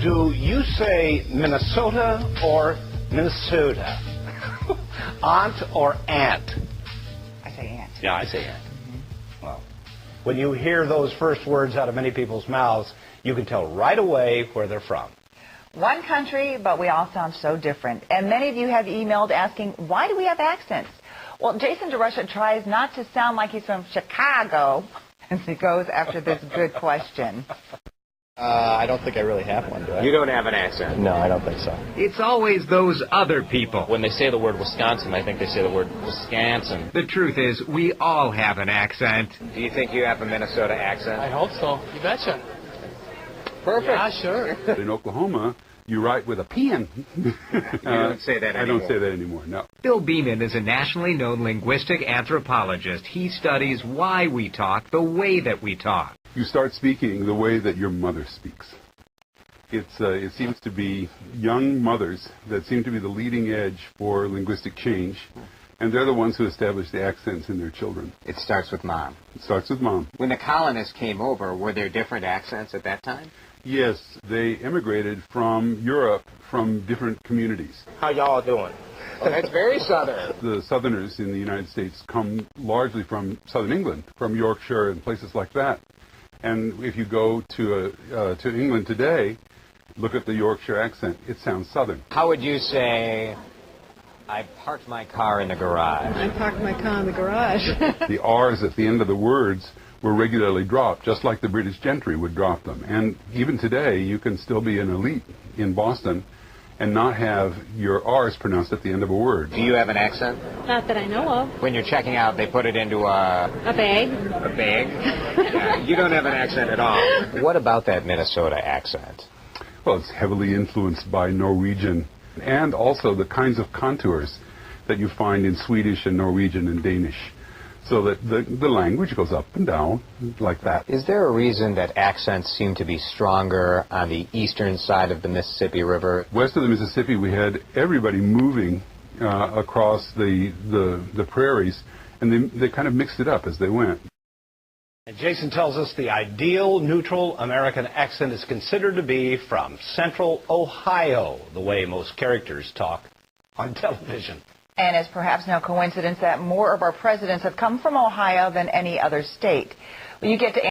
Do you say Minnesota or Minnesota? Aunt or aunt? I say aunt. Yeah, I say aunt. Well, when you hear those first words out of many people's mouths, you can tell right away where they're from. One country, but we all sound so different. And many of you have emailed asking, why do we have accents? Well, Jason DeRusha tries not to sound like he's from Chicago as he goes after this good question. I don't think I really have one, do I? You don't have an accent? No, I don't think so. It's always those other people. When they say the word Wisconsin, I think they say the word Wisconsin. The truth is, we all have an accent. Do you think you have a Minnesota accent? I hope so. You betcha. Perfect. Yeah, sure. In Oklahoma, you write with a pen. You don't say that anymore. I don't say that anymore, no. Bill Beeman is a nationally known linguistic anthropologist. He studies why we talk the way that we talk. You start speaking the way that your mother speaks. It seems to be young mothers that seem to be the leading edge for linguistic change, and they're the ones who establish the accents in their children. It starts with mom. It starts with mom. When the colonists came over, were there different accents at that time? Yes, they immigrated from Europe from different communities. How y'all doing? Oh, that's very southern. The Southerners in the United States come largely from southern England, from Yorkshire and places like that. And if you go to England today, look at the Yorkshire accent. It sounds southern. How would you say, I parked my car in the garage? I parked my car in the garage. The R's at the end of the words were regularly dropped, just like the British gentry would drop them. And even today, you can still be an elite in Boston and not have your R's pronounced at the end of a word. Do you have an accent? Not that I know of. When you're checking out, they put it into a bag. A bag? You don't have an accent at all. What about that Minnesota accent? Well, it's heavily influenced by Norwegian and also the kinds of contours that you find in Swedish and Norwegian and Danish. So that the language goes up and down like that. Is there a reason that accents seem to be stronger on the eastern side of the Mississippi River? West of the Mississippi, we had everybody moving across the prairies, and they kind of mixed it up as they went. And Jason tells us the ideal neutral American accent is considered to be from central Ohio, the way most characters talk on television. And it's perhaps no coincidence that more of our presidents have come from Ohio than any other state. When you get to